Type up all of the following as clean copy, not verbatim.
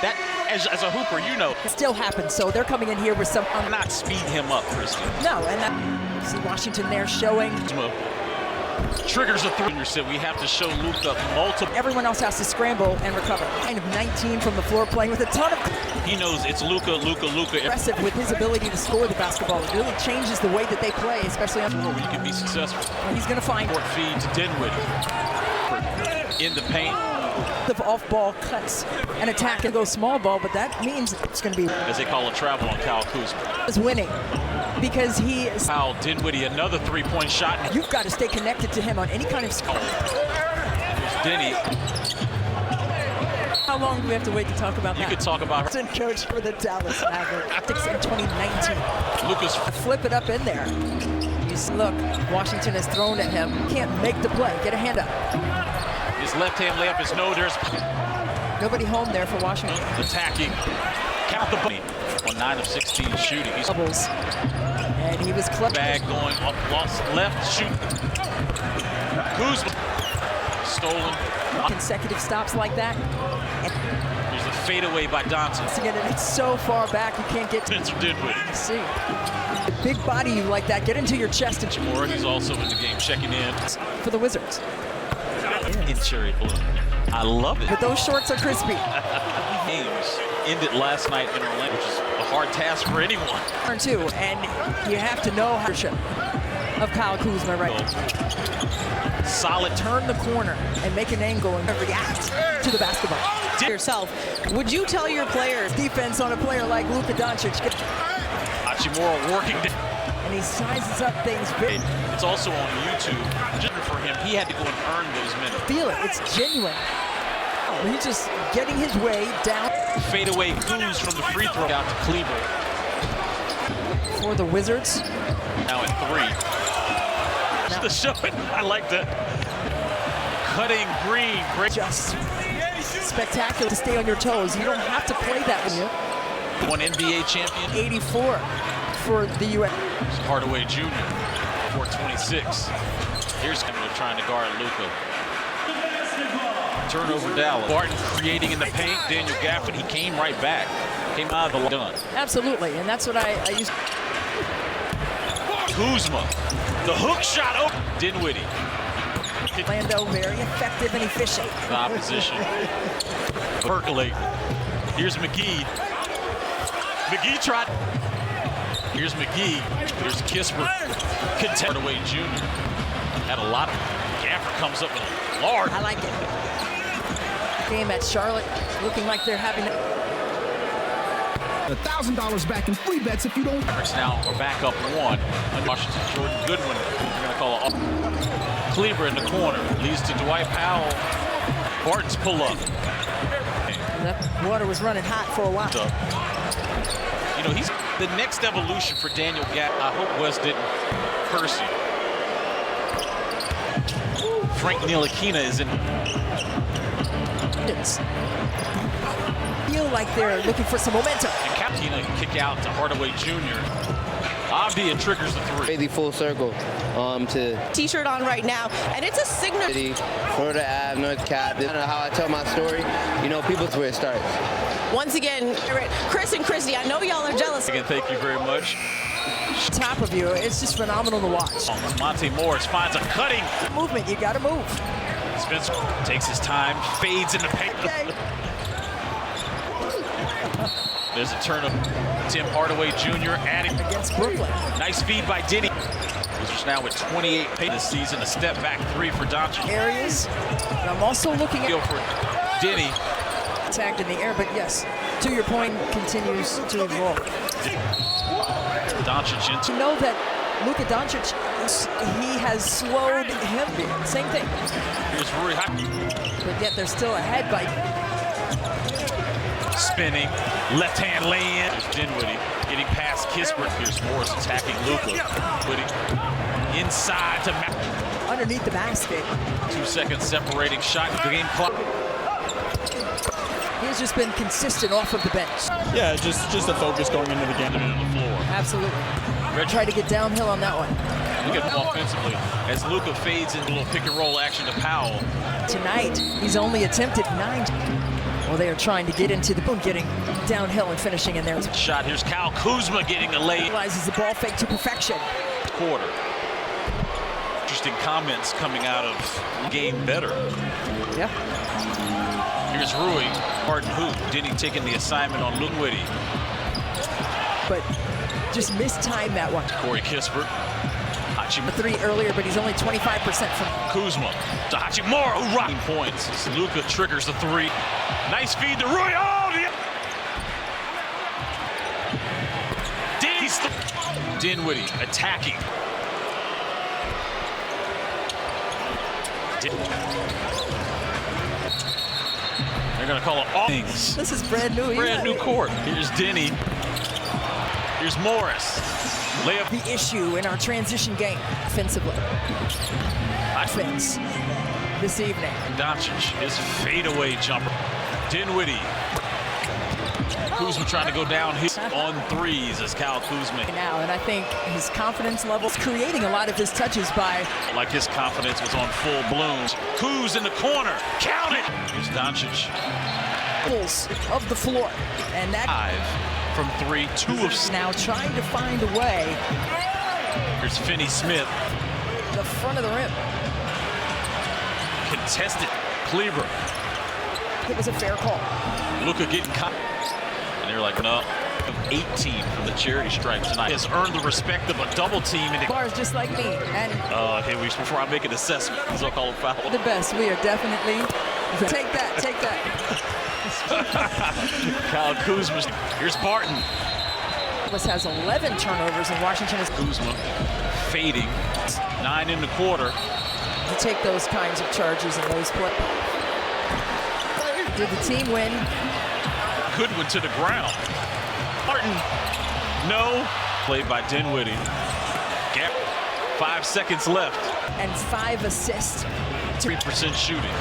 That, as a hooper, you know. It still happens, so they're coming in here with some... Not speed him up, Christy. No, and that... See Washington there showing... Triggers a three. Said we have to show Luka multiple. Everyone else has to scramble and recover. Kind of 19 from the floor, playing with a ton of... He knows it's Luka. Impressive with his ability to score the basketball. It really changes the way that they play, especially on... Where you can be successful. Well, he's going to find... Court feed to Dinwiddie. In the paint. The off-ball cuts and attack and go small ball, but that means it's going to be... As they call a travel on Kyle Kuzma. ...is winning. Because he is... Kyle Dinwiddie, another three-point shot. You've got to stay connected to him on any kind of... There's Denny. How long do we have to wait to talk about that? You could talk about her. Coach for the Dallas Mavericks in 2019. Lucas. Flip it up in there. Look, Washington has thrown at him. Can't make the play. Get a hand up. His left-hand layup is no. There's nobody home there for Washington. Attacking. Count the bunny. On 9 of 16 shooting. He's doubles. And he was clever. Bag going up, lost left, shoot. Kuzma. Stolen. Consecutive stops like that. And there's a fadeaway by Johnson. Again, it's so far back you can't get to Spencer Dinwiddie. See. A big body you like that, get into your chest. And Jamora, he's also in the game, checking in. For the Wizards. In cherry blue. I love it. But those shorts are crispy. Games ended last night in Orlando, which is a hard task for anyone. Too, and you have to know how of Kyle Kuzma right now. Solid. Turn the corner and make an angle and react to the basketball. Yourself, would you tell your players defense on a player like Luka Doncic? Hachimura working. And he sizes up things big. It's also on YouTube. Just for him, he had to go and earn those minutes. Feel it, it's genuine. He's just getting his way down. Fadeaway Kuz from the free throw out to Kleber. For the Wizards. Now at 3. Just to show it, I like that. Cutting green. Great. Just spectacular to stay on your toes. You don't have to play that with you. One NBA champion. 84 for the U.S. Hardaway Jr. 426. Here's him trying to guard Luka. Turnover Dallas. Barton creating in the paint. Daniel Gafford, he came right back. Came out of the done. Absolutely, and that's what I used. Kuzma, the hook shot open. Dinwiddie. Orlando very effective and efficient. The opposition. Percolate. Here's McGee. McGee tried. Here's McGee. Here's Kispert. Hardaway Jr. Had a lot of. Gafford comes up with a large. I like it. Game at Charlotte, looking like they're having $1,000 back in free bets if you don't. Mavericks now are back up 1. Washington, Jordan Goodwin. We're going to call it Kleber in the corner. Leads to Dwight Powell. Barton's pull up. And that water was running hot for a while. You know, he's the next evolution for Daniel Gafford. I hope West didn't curse you. Frank Ntilikina is in. Feel like they're looking for some momentum. And Captina kick out to Hardaway Jr. Abdia triggers the 3. Really full circle to t-shirt on right now, and it's a signal. Florida Ave, North Cap. I don't know how I tell my story. You know, people's where it starts. Once again, Chris and Christy, I know y'all are jealous. Again, thank you very much. Top of you, it's just phenomenal to watch. Monte Morris finds a cutting movement. You got to move. Spencer takes his time, fades in the paint. Okay. There's a turn of Tim Hardaway Jr. adding against Brooklyn. Nice feed by Denny. Wizards now with 28 paint this season. A step back 3 for Doncic. Areas. And I'm also looking at for Denny. Tagged in the air, but yes, to your point, continues to evolve. Doncic into. You know that Luka Doncic, he has slowed him. Same thing. Here's Rui. But yet they're still ahead by. Spinning, left hand lay-in. There's Dinwiddie getting past Kispert. Here's Morris attacking Luka. Inside to underneath the basket. 2 seconds separating shot. The game clock. He's just been consistent off of the bench. Yeah, just a focus going into the game. On the floor. Absolutely. Try to get downhill on that one. Look at him offensively as Luka fades into a little pick and roll action to Powell. Tonight, he's only attempted 9. Well, they are trying to get into the boom, getting downhill and finishing in there. Shot. Here's Kyle Kuzma getting a lay. Realizes the ball fake to perfection. Quarter. Interesting comments coming out of game better. Yeah. Here's Rui. Pardon who? Denny taking the assignment on Lunwitty. But just mistimed that one. Corey Kispert. A three earlier, but he's only 25% from Kuzma to Hachimura, who rocked points. Luka triggers the three. Nice feed to Rui. Oh, Dinwiddie attacking. They're going to call it all things. This is brand new. Brand new court. Here's Denny. Here's Morris. Layup. The issue in our transition game offensively. Offense this evening. Doncic, his fadeaway jumper. Dinwiddie. Kuzma trying to go down on threes as Kyle Kuzma. Now, and I think his confidence levels creating a lot of his touches by. Like his confidence was on full bloom. Kuz in the corner. Count it. Here's Doncic. Of the floor. And that 5 from 3, 2 of now trying to find a way. Here's Finney Smith. The front of the rim. Contested. Kleber. It was a fair call. Luka getting caught. And they're like, no. 18 from the charity stripe tonight. Has earned the respect of a double team. Bars just like me. And okay, before I make an assessment, so I'll call it foul. The best. We are definitely. Take that. Take that. Kyle Kuzma. Here's Barton. Has 11 turnovers, and Washington is Kuzma fading. 9 in the quarter. To take those kinds of charges and those plays. Did the team win? Goodwin to the ground. Barton. No. Played by Dinwiddie. Gap. 5 seconds left. And 5 assists. 3% shooting.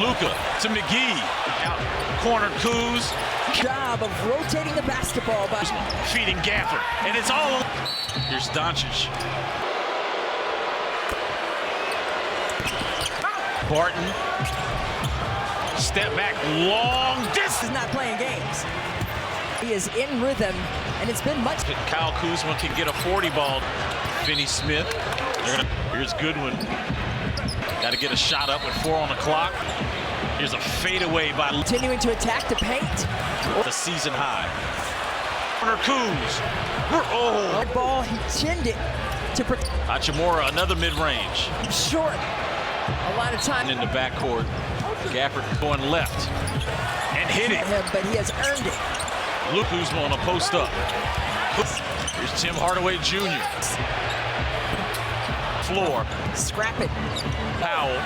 Luka to McGee. Out corner Kuz. Job of rotating the basketball by feeding Gafford. And it's all. Here's Doncic. Barton. Step back, long distance. He's not playing games. He is in rhythm, and it's been much. Kyle Kuzma can get a 40 ball. Finney Smith. Here's Goodwin. Got to get a shot up with 4 on the clock. Here's a fadeaway by. Continuing to attack the paint. The season high. Corner Kuz. Oh. Ball, he chinned it to. Hachimura, another mid-range. Short. A lot of time in the backcourt. Gafford going left and hit it. But he has earned it. Luke Kuzma on a post up. Here's Tim Hardaway Jr. Floor. Scrap it. Powell.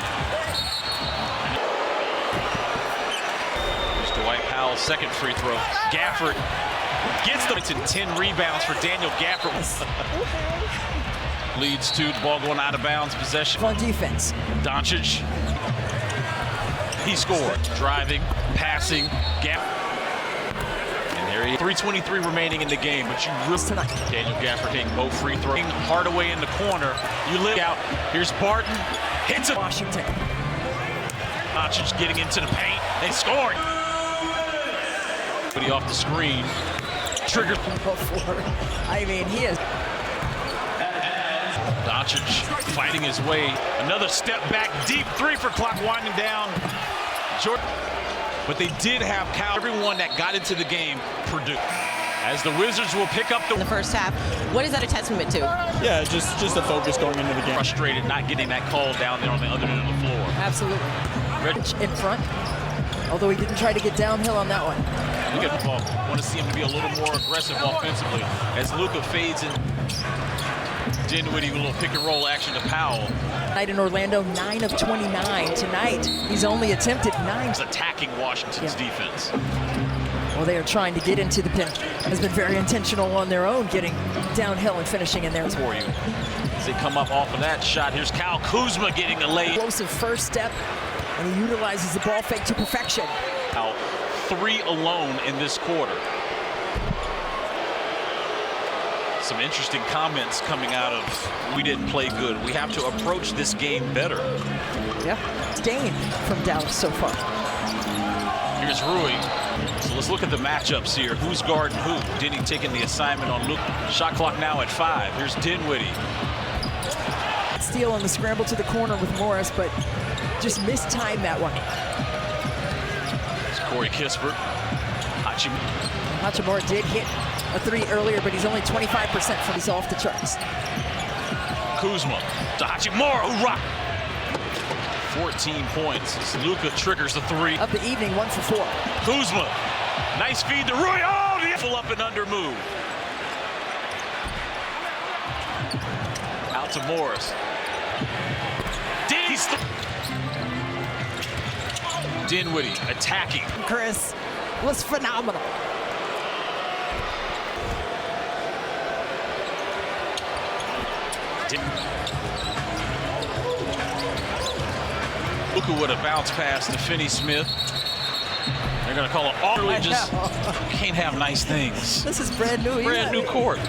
Here's Dwight Powell's second free throw. Gafford gets them to 10 rebounds for Daniel Gafford. Leads to the ball going out of bounds. Possession. On defense. Doncic. He scored. Driving, passing, gap. And there he is. 3:23 remaining in the game, but you really tonight. Daniel Gafford taking both free throws. Hardaway in the corner. You live out. Here's Barton. Hits it. Washington. Doncic getting into the paint. They scoring. But he off the screen. Triggered. I mean, he is. Doncic fighting his way. Another step back, deep 3 for clock winding down. Jordan. But they did have everyone that got into the game produced. As the Wizards will pick up in the first half. What is that a testament to? Yeah, just the focus going into the game. Frustrated not getting that call down there on the other end of the floor. Absolutely. In front. Although he didn't try to get downhill on that one. Look at the ball. Want to see him be a little more aggressive offensively. As Luka fades in. Dinwiddie with a little pick and roll action to Powell. Tonight in Orlando, 9 of 29. Tonight, he's only attempted 9. He's attacking Washington's defense. Well, they are trying to get into the pin. Has been very intentional on their own, getting downhill and finishing in there. For you. As they come up off of that shot, here's Kyle Kuzma getting a lay. Explosive first step, and he utilizes the ball fake to perfection. Out 3 alone in this quarter. Some interesting comments coming out of we didn't play good. We have to approach this game better. Yeah. Dane from Dallas so far. Here's Rui. So let's look at the matchups here. Who's guarding who? Denny taking the assignment on Luke. Shot clock now at 5. Here's Dinwiddie. Steal on the scramble to the corner with Morris, but just mistimed that one. It's Corey Kispert. Hachimura did hit a 3 earlier, but he's only 25% from he's off the charts. Kuzma to Hachimura, who rocked. 14 points as Luka triggers the 3. Of the evening, 1 for 4. Kuzma, nice feed to Rui. Oh, the full up and under move. Out to Morris. Dinwiddie attacking. Chris was phenomenal. Luka with a bounce pass to Finney-Smith. They're going to call it all. Just can't have nice things. This is brand new. Brand new court.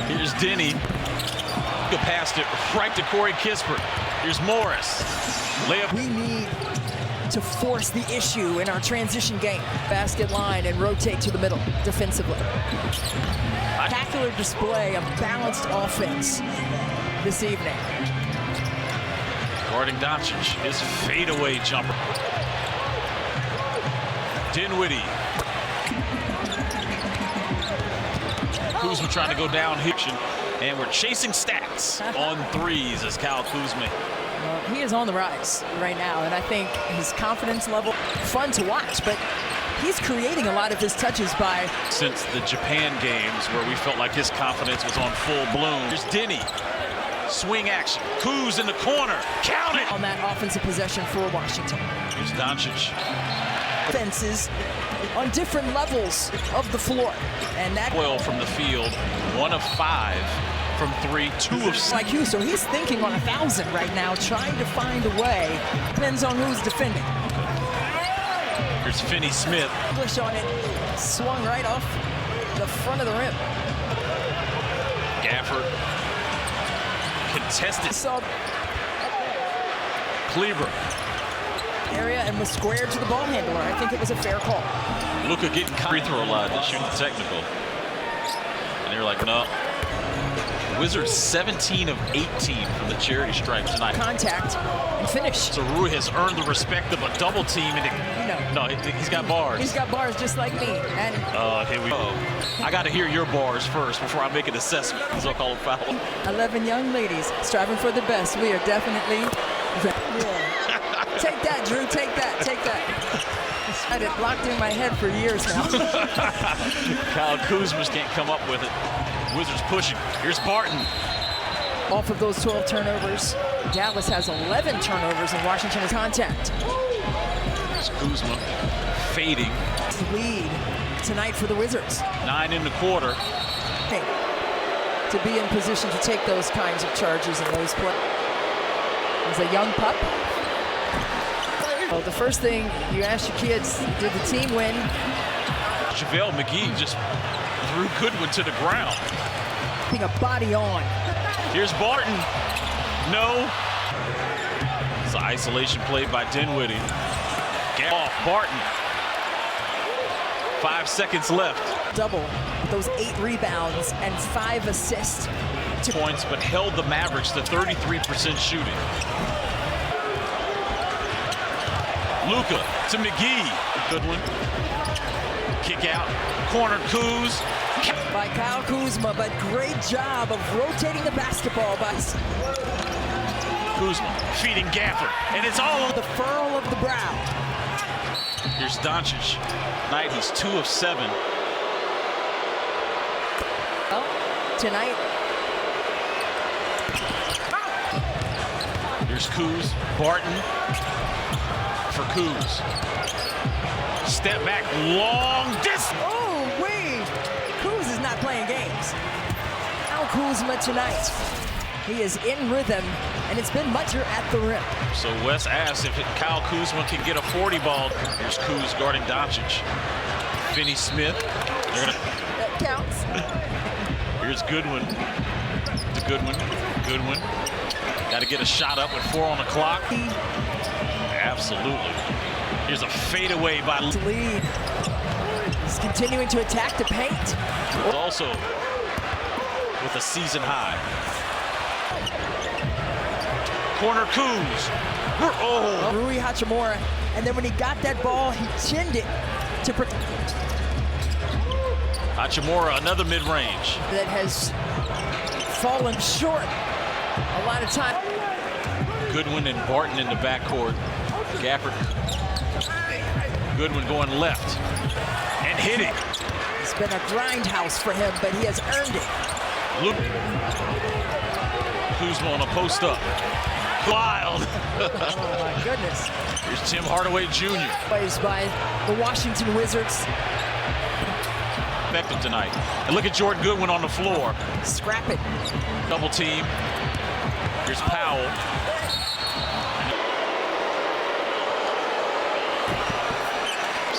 Here's Denny. Luka passed it right to Corey Kispert. Here's Morris. Layup. We need to force the issue in our transition game. Basket line and rotate to the middle defensively. Spectacular display of balanced offense this evening. Guarding Doncic, his fadeaway jumper. Dinwiddie. Kuzma trying to go down here. And we're chasing stats on 3s as Kyle Kuzma. He is on the rise right now, and I think his confidence level, fun to watch, but he's creating a lot of his touches by... Since the Japan games where we felt like his confidence was on full bloom. Here's Denny. Swing action. Kuz in the corner. Count it! On that offensive possession for Washington. Here's Doncic. Fences on different levels of the floor. And that... 12 from the field. 1 of 5 from 3. 2 of 6. Like you, so he's thinking on 1,000 right now, trying to find a way. Depends on who's defending. Here's Finney-Smith. Push on it. Swung right off the front of the rim. Gafford. Contested. Saw Kleber. Area and was squared to the ball handler. I think it was a fair call. Luka getting free throw line to shoot the technical. And they're like, no. Wizards 17 of 18 from the charity stripe tonight. Contact and finish. So Rui has earned the respect of a double team. And no, he's got bars. He's got bars just like me. And here we go. I got to hear your bars first before I make an assessment. So I'll call it foul. 11 young ladies striving for the best. We are definitely. Take that, Drew. Take that. Take that. I had it locked in my head for years now. Kyle Kuzma can't come up with it. Wizards pushing. Here's Barton. Off of those 12 turnovers, Dallas has 11 turnovers and Washington has contact. Here's Kuzma fading. Lead tonight for the Wizards. 9 in the quarter. To be in position to take those kinds of charges and those plays. As a young pup. Well, the first thing you ask your kids, did the team win? JaVale McGee just threw Goodwin to the ground. Putting a body on. Here's Barton. No. It's an isolation play by Dinwiddie. Get off Barton. 5 seconds left. Double those 8 rebounds and 5 assists. 2 points, but held the Mavericks to 33% shooting. Luka to McGee. Goodwin. Kick out. Corner Kuz. By Kyle Kuzma, but great job of rotating the basketball by Kuzma feeding Gafford, and it's all the furrow of the brow. Here's Doncic. Tonight he's 2 of 7. Well, tonight. Here's Kuz. Barton for Kuz. Step back, long distance. Oh, wait. Kuz is not playing games. Kyle Kuzma tonight. He is in rhythm, and it's been mucher at the rim. So Wes asks if Kyle Kuzma can get a 40 ball. Here's Kuz guarding Doncic. Finney-Smith. That counts. Here's Goodwin. To Goodwin. Goodwin. Got to get a shot up with 4 on the clock. Absolutely. Here's a fadeaway by Lead. He's continuing to attack the paint. also with a season high. Corner Kuz. Oh, Rui Hachimura. And then when he got that ball, he chinned it to Hachimura, another mid-range. that has fallen short a lot of time. Goodwin and Barton in the backcourt. Gafford. Goodwin going left and hitting. It's been a grindhouse for him, but he has earned it. Luke Kuzma on a post up. Wild. Oh my goodness. Here's Tim Hardaway Jr. Plays by the Washington Wizards. Effective tonight. And look at Jordan Goodwin on the floor. Scrap it. Double team. Here's Powell.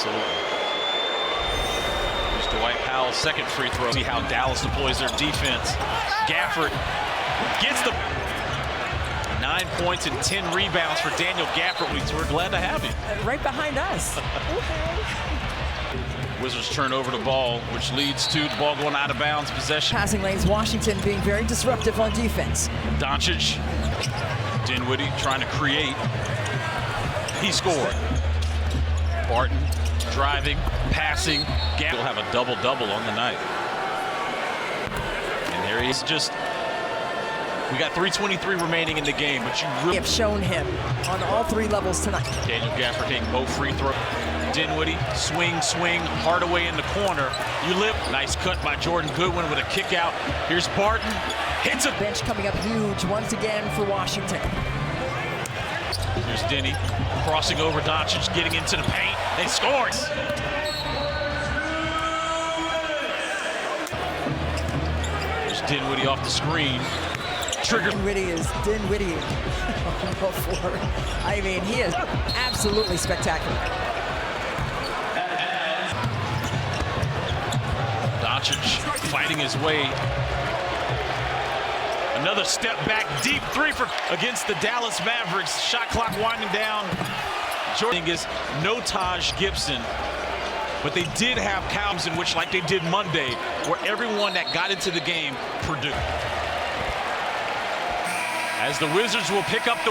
Absolutely. Here's Dwight Powell's second free throw. See how Dallas deploys their defense. Gafford gets the 9 points and 10 rebounds for Daniel Gafford. We're glad to have him. Right behind us. Wizards turn over the ball, which leads to the ball going out of bounds. Possession. Passing lanes, Washington being very disruptive on defense. Doncic. Dinwiddie trying to create. He scored. Barton driving, passing. Gafford will have a double-double on the night. And there he is. Just, we got 3:23 remaining in the game, but you We really have shown him on all three levels tonight. Daniel Gafford taking both free throws. Dinwiddie, swing, Hardaway in the corner. You live. Nice cut by Jordan Goodwin with a kick out. Here's Barton, hits a Bench coming up huge once again for Washington. Here's Denny, crossing over Doncic, getting into the paint, and scores. There's Dinwiddie off the screen. Trigger. Dinwiddie is Dinwiddie. I mean, he is absolutely spectacular. Doncic fighting his way. Another step back, deep three for against the Dallas Mavericks. Shot clock winding down. Jordan is no Taj Gibson, but they did have counts in which, like they did Monday, where everyone that got into the game produced. As the Wizards will pick up the